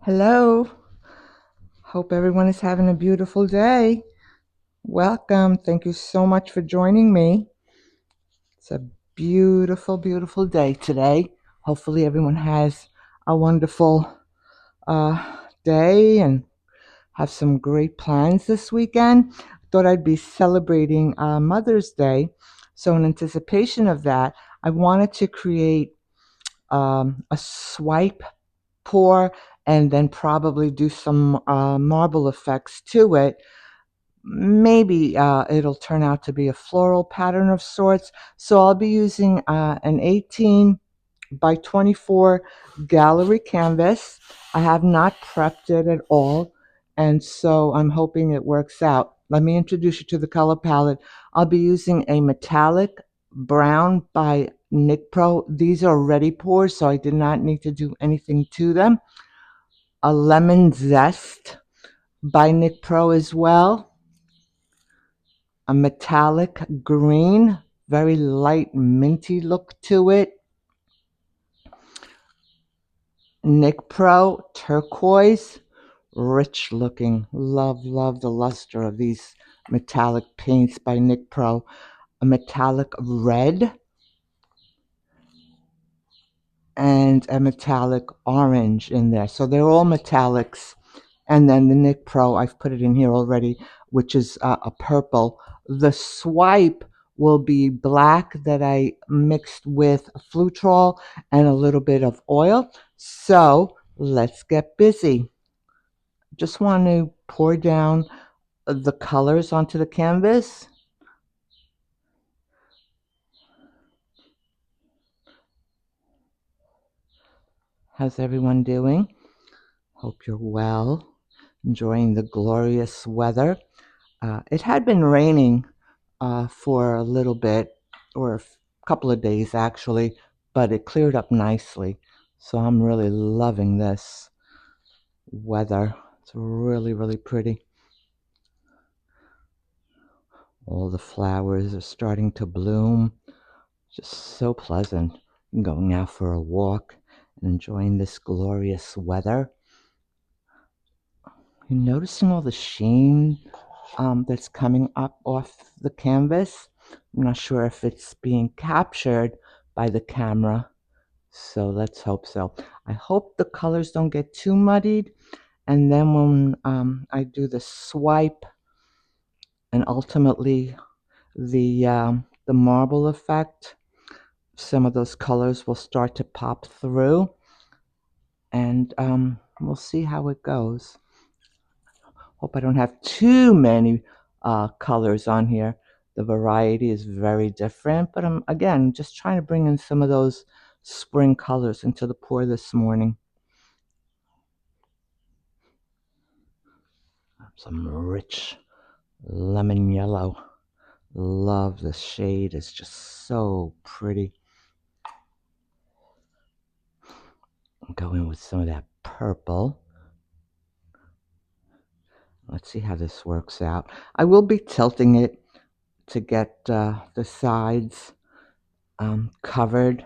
Hello. Hope everyone is having a beautiful day. Welcome. Thank you so much for joining me. It's a beautiful, beautiful day today. Hopefully, everyone has a wonderful day and have some great plans this weekend. I thought I'd be celebrating Mother's Day. So, in anticipation of that, I wanted to create a swipe pour and then probably do some marble effects to it. Maybe it'll turn out to be a floral pattern of sorts. So I'll be using an 18 by 24 gallery canvas. I have not prepped it at all, and so I'm hoping it works out. Let me introduce you to the color palette. I'll be using a metallic brown by Nick Pro. These are ready pours, so I did not need to do anything to them. A lemon zest by Nick Pro as well. A metallic green, very light minty look to it. Nick Pro turquoise, rich looking. Love the luster of these metallic paints by Nick Pro. A metallic red and a metallic orange in there. So they're all metallics. And then the Nick Pro, I've put it in here already, which is a purple. The swipe will be black that I mixed with Flutrol and a little bit of oil. So let's get busy. Just want to pour down the colors onto the canvas. How's everyone doing? Hope you're well, enjoying the glorious weather. It had been raining for a little bit, or a couple of days actually, but it cleared up nicely. So I'm really loving this weather. It's really, really pretty. All the flowers are starting to bloom. Just so pleasant. Going out for a walk and enjoying this glorious weather. You're noticing all the sheen that's coming up off the canvas. I'm not sure if it's being captured by the camera, so let's hope so. I hope the colors don't get too muddied, and then when I do the swipe and ultimately the marble effect, some of those colors will start to pop through, and we'll see how it goes. Hope I don't have too many colors on here. The variety is very different, but I'm again just trying to bring in some of those spring colors into the pour this morning. Some rich lemon yellow. Love the shade. It's just so pretty. Go in with some of that purple. Let's see how this works out. I will be tilting it to get the sides covered.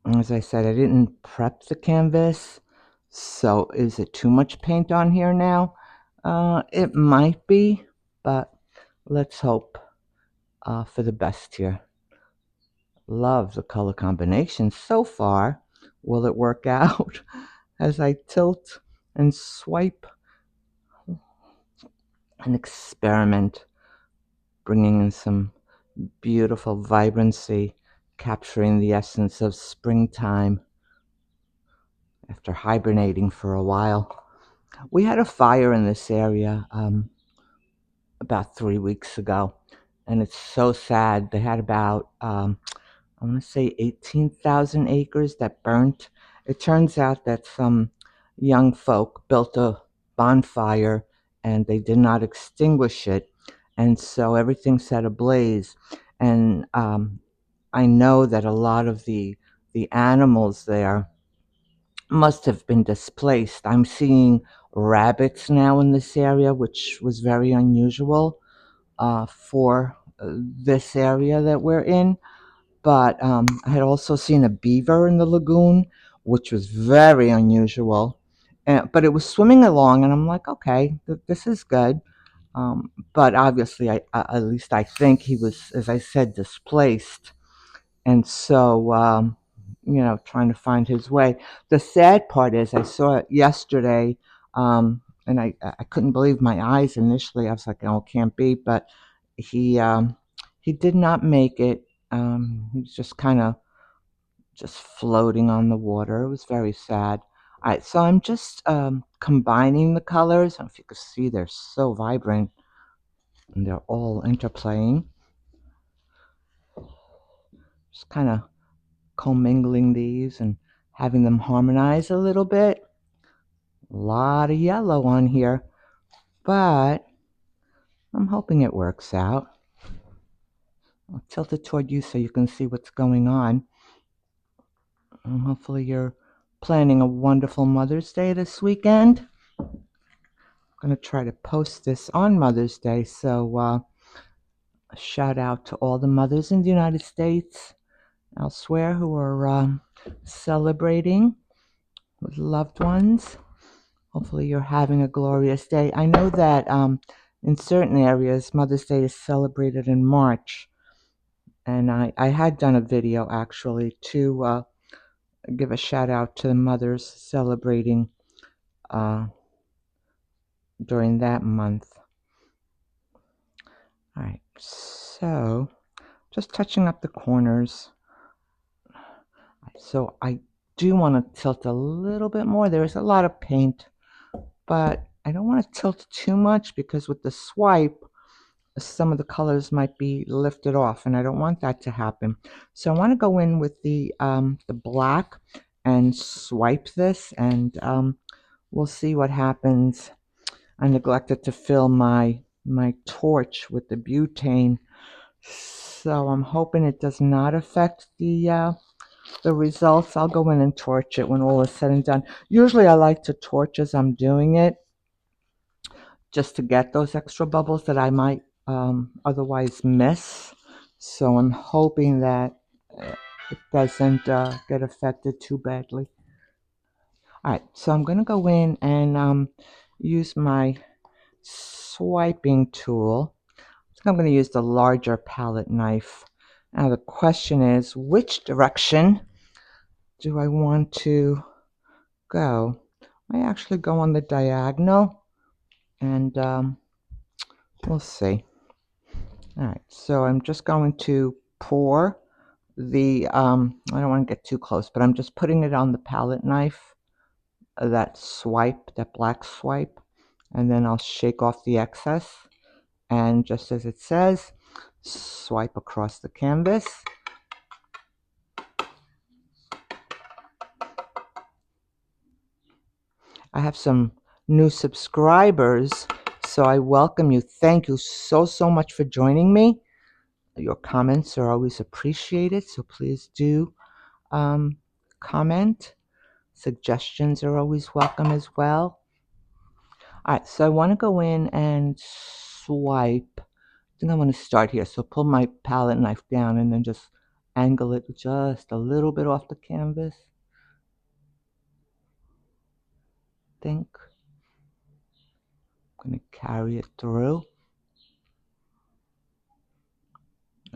As I said, I didn't prep the canvas, so is it too much paint on here now? It might be, but let's hope for the best here. Love the color combination so far. Will it work out as I tilt and swipe and experiment, bringing in some beautiful vibrancy, capturing the essence of springtime after hibernating for a while. We had a fire in this area about 3 weeks ago, and it's so sad. They had about, I want to say 18,000 acres that burnt. It turns out that some young folk built a bonfire and they did not extinguish it, and so everything set ablaze. And I know that a lot of the animals there must have been displaced. I'm seeing rabbits now in this area, which was very unusual for this area that we're in. But I had also seen a beaver in the lagoon, which was very unusual. but it was swimming along, and I'm like, okay, this is good. But obviously, at least I think he was, as I said, displaced. And so, trying to find his way. The sad part is, I saw it yesterday, and I couldn't believe my eyes initially. I was like, oh, it can't be. But he did not make it. He was just floating on the water. It was very sad. All right, so I'm just combining the colors. I don't know if you can see, they're so vibrant and they're all interplaying. Just kind of commingling these and having them harmonize a little bit. A lot of yellow on here, but I'm hoping it works out. I'll tilt it toward you so you can see what's going on. And hopefully you're planning a wonderful Mother's Day this weekend. I'm going to try to post this on Mother's Day, so a shout out to all the mothers in the United States, elsewhere, who are celebrating with loved ones. Hopefully you're having a glorious day. I know that in certain areas, Mother's Day is celebrated in March. And I had done a video, actually, to give a shout out to the mothers celebrating during that month. All right, so just touching up the corners. So I do want to tilt a little bit more. There's a lot of paint, but I don't want to tilt too much because with the swipe, some of the colors might be lifted off, and I don't want that to happen. So I want to go in with the black and swipe this, and we'll see what happens. I neglected to fill my torch with the butane, so I'm hoping it does not affect the results. I'll go in and torch it when all is said and done. Usually I like to torch as I'm doing it, just to get those extra bubbles that I might otherwise miss. So I'm hoping that it doesn't get affected too badly. All right, so I'm going to go in and use my swiping tool. I'm going to use the larger palette knife. Now the question is, which direction do I want to go? I actually go on the diagonal, and we'll see. All right, so I'm just going to pour the, I don't want to get too close, but I'm just putting it on the palette knife, that swipe, that black swipe, and then I'll shake off the excess. And just as it says, swipe across the canvas. I have some new subscribers, so I welcome you. Thank you so much for joining me. Your comments are always appreciated, so please do comment. Suggestions are always welcome as well. All right, so I want to go in and swipe. I think I'm going to start here. So pull my palette knife down and then just angle it just a little bit off the canvas. I think I'm going to carry it through.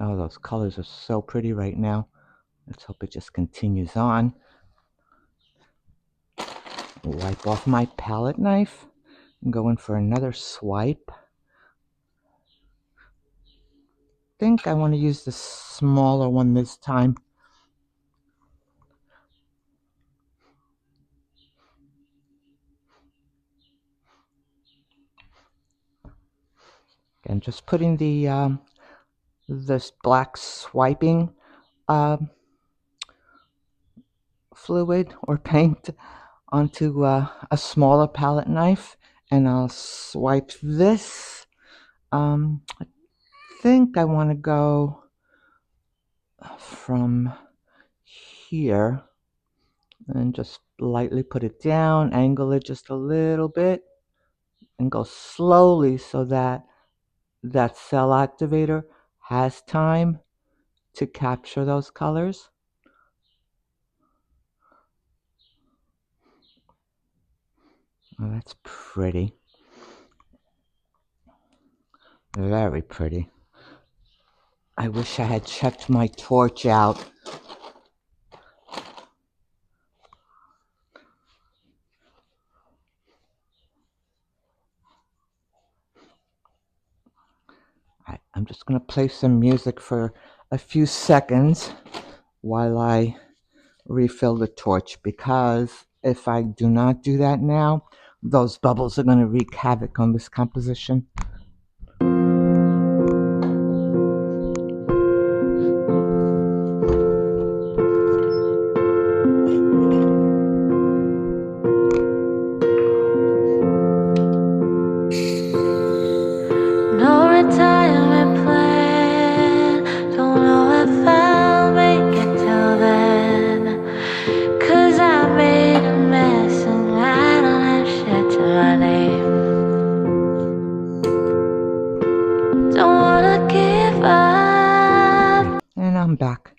Oh, those colors are so pretty right now. Let's hope it just continues on. Wipe off my palette knife and go in for another swipe. I think I want to use the smaller one this time. And just putting the this black swiping fluid or paint onto a smaller palette knife, and I'll swipe this. I think I want to go from here and just lightly put it down, angle it just a little bit, and go slowly so that that cell activator has time to capture those colors. Oh, that's pretty. Very pretty. I wish I had checked my torch out. I'm just going to play some music for a few seconds while I refill the torch, because if I do not do that now, those bubbles are going to wreak havoc on this composition. No retirement plan, don't know if I'll make it till then, 'cause I made a mess and I don't have shit to my name. Don't wanna give up. And I'm back.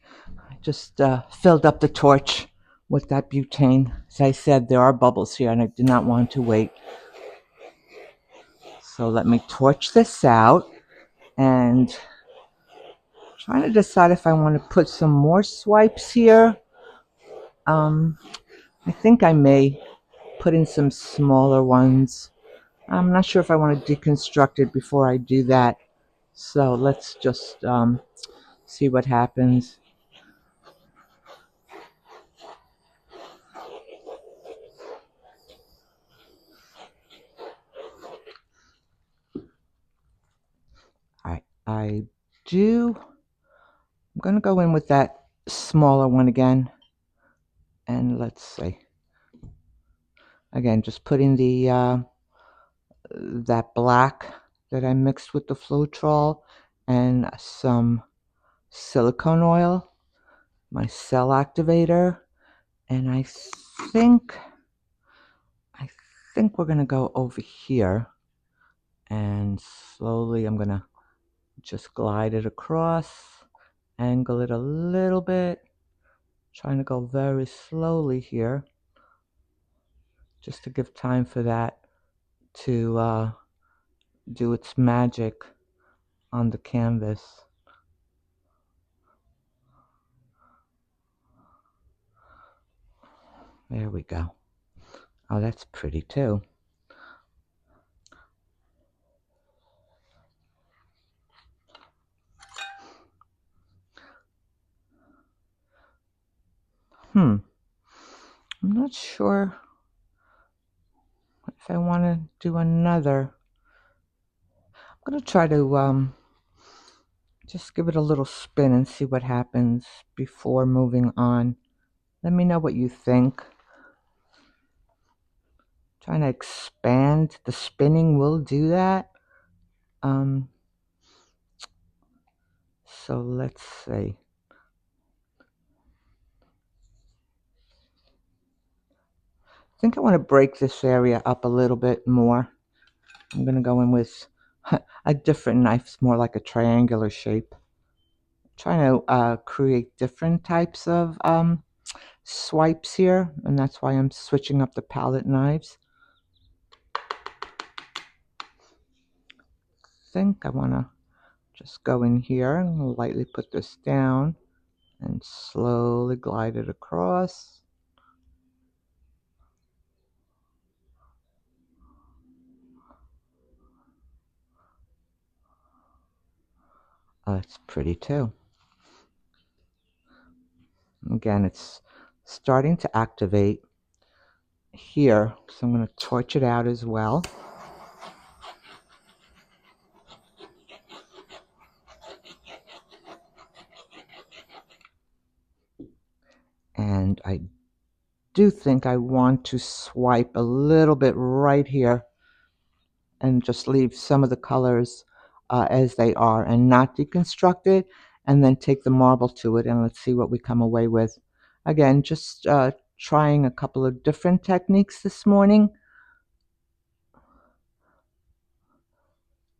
I just filled up the torch with that butane. As I said, there are bubbles here and I did not want to wait. So let me torch this out, and trying to decide if I want to put some more swipes here. I think I may put in some smaller ones. I'm not sure if I want to deconstruct it before I do that. So let's just see what happens. I'm going to go in with that smaller one again. And let's see. Again, just putting that black that I mixed with the Floetrol and some silicone oil, my cell activator, and I think we're gonna go over here, and slowly I'm gonna just glide it across, angle it a little bit, trying to go very slowly here, just to give time for that to do its magic on the canvas. There we go. Oh, that's pretty too. I'm not sure if I want to do another. I'm going to try to just give it a little spin and see what happens before moving on. Let me know what you think. Trying to expand. The spinning will do that. So let's see. I think I want to break this area up a little bit more. I'm going to go in with a different knife. It's more like a triangular shape. Trying to create different types of swipes here, and that's why I'm switching up the palette knives. I think I want to just go in here and lightly put this down and slowly glide it across. Oh, that's pretty too. Again, it's starting to activate here, so I'm going to torch it out as well. And I do think I want to swipe a little bit right here and just leave some of the colors as they are and not deconstruct it, and then take the marble to it, and let's see what we come away with. Again, just trying a couple of different techniques this morning.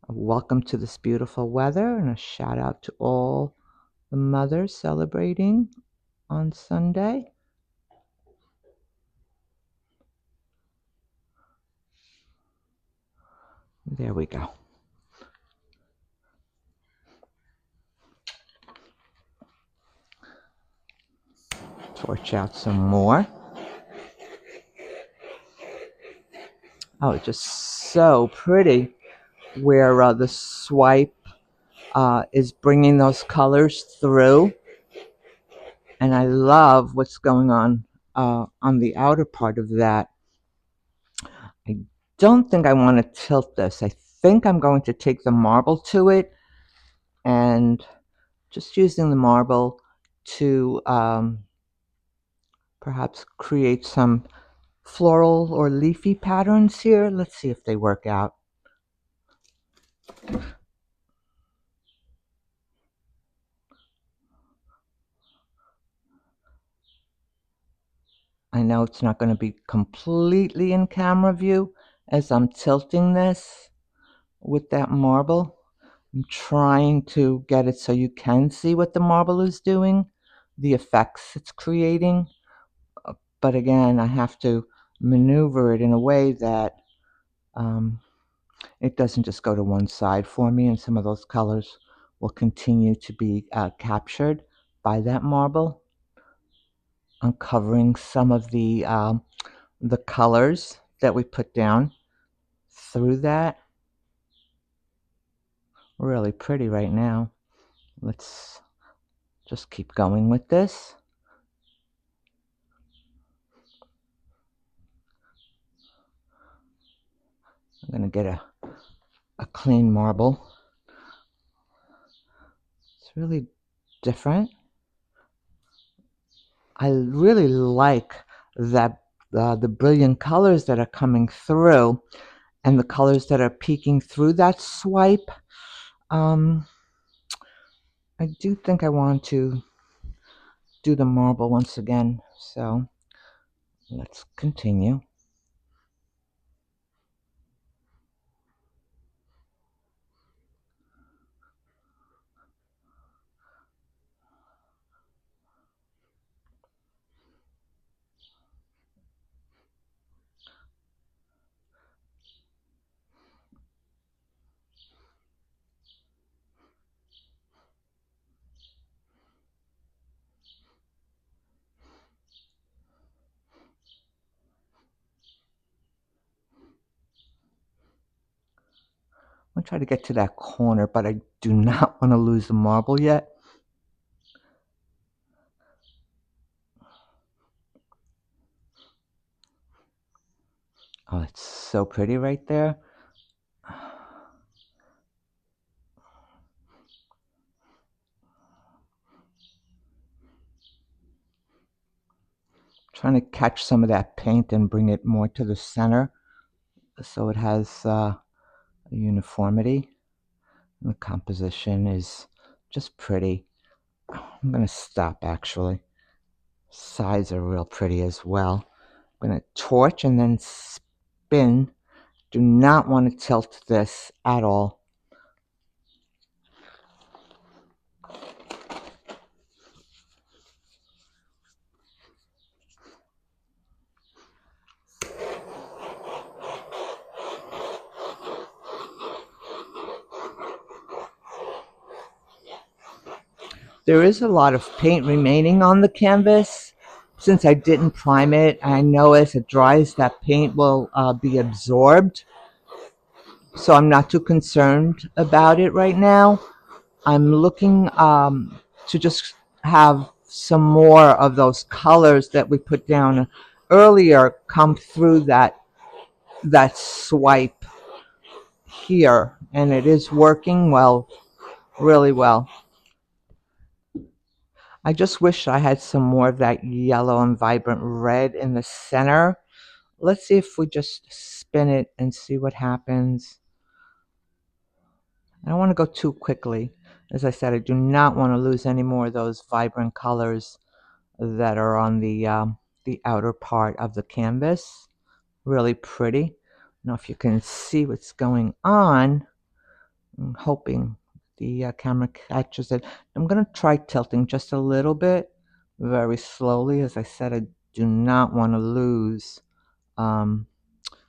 Welcome to this beautiful weather, and a shout out to all the mothers celebrating on Sunday. There we go. Torch out some more. Oh, it's just so pretty where the swipe is bringing those colors through. And I love what's going on the outer part of that. I don't think I want to tilt this. I think I'm going to take the marble to it and just using the marble to perhaps create some floral or leafy patterns here. Let's see if they work out. I know it's not going to be completely in camera view as I'm tilting this with that marble. I'm trying to get it so you can see what the marble is doing, the effects it's creating. But again, I have to maneuver it in a way that it doesn't just go to one side for me, and some of those colors will continue to be captured by that marble, uncovering some of the colors that we put down through that. Really pretty right now. Let's just keep going with this. I'm going to get a clean marble. It's really different. I really like that the brilliant colors that are coming through and the colors that are peeking through that swipe. I do think I want to do the marble once again, so let's continue. I'm going to try to get to that corner, but I do not want to lose the marble yet. Oh, it's so pretty right there. Trying to catch some of that paint and bring it more to the center so it has a uniformity. And the composition is just pretty. I'm going to stop actually. Sides are real pretty as well. I'm going to torch and then spin. Do not want to tilt this at all. There is a lot of paint remaining on the canvas. Since I didn't prime it, I know as it dries that paint will be absorbed. So I'm not too concerned about it right now. I'm looking to just have some more of those colors that we put down earlier come through that swipe here, and it is working well, really well. I just wish I had some more of that yellow and vibrant red in the center. Let's see if we just spin it and see what happens. I don't want to go too quickly. As I said, I do not want to lose any more of those vibrant colors that are on the outer part of the canvas. Really pretty. I don't know if you can see what's going on. I'm hoping the camera catches it. I'm going to try tilting just a little bit, very slowly. As I said, I do not want to lose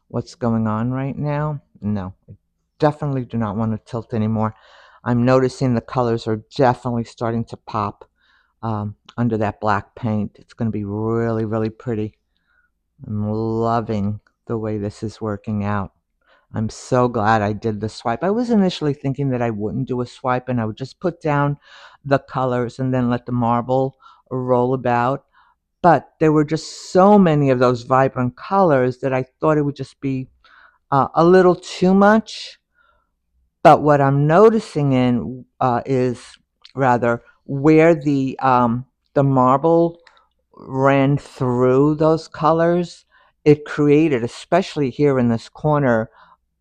what's going on right now. No, definitely do not want to tilt anymore. I'm noticing the colors are definitely starting to pop under that black paint. It's going to be really, really pretty. I'm loving the way this is working out. I'm so glad I did the swipe. I was initially thinking that I wouldn't do a swipe and I would just put down the colors and then let the marble roll about. But there were just so many of those vibrant colors that I thought it would just be a little too much. But what I'm noticing is rather where the marble ran through those colors, it created, especially here in this corner,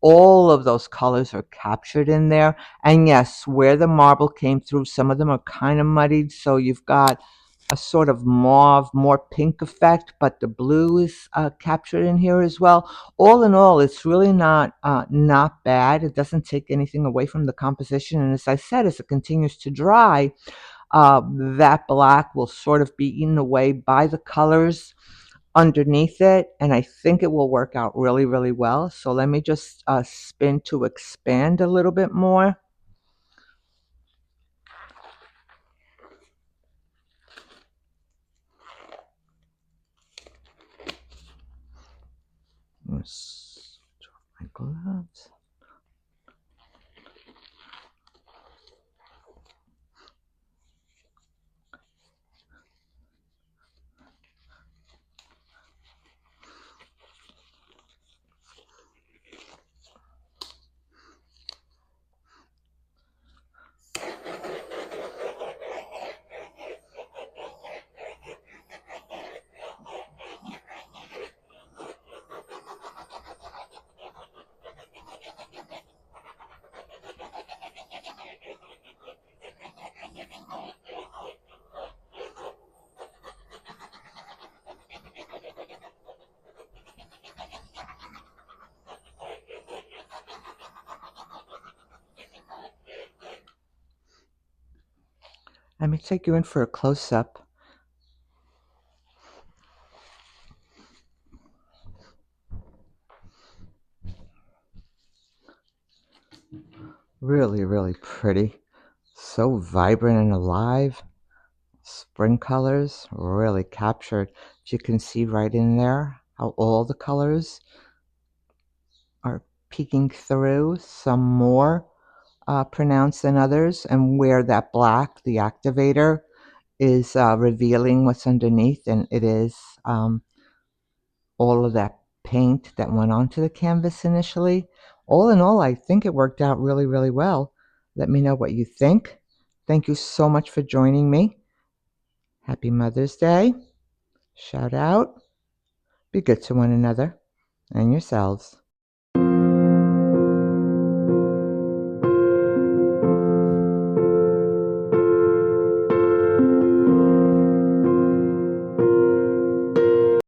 all of those colors are captured in there. And yes, where the marble came through, some of them are kind of muddied. So you've got a sort of mauve, more pink effect, but the blue is captured in here as well. All in all, it's really not bad. It doesn't take anything away from the composition. And as I said, as it continues to dry, that black will sort of be eaten away by the colors underneath it, and I think it will work out really, really well. So let me just spin to expand a little bit more. Let's drop my gloves. Let me take you in for a close-up. Really, really pretty. So vibrant and alive. Spring colors really captured. You can see right in there how all the colors are peeking through, some more pronounced than others, and where that black, the activator, is revealing what's underneath, and it is all of that paint that went onto the canvas initially. All in all, I think it worked out really, really well. Let me know what you think. Thank you so much for joining me. Happy Mother's Day. Shout out. Be good to one another and yourselves.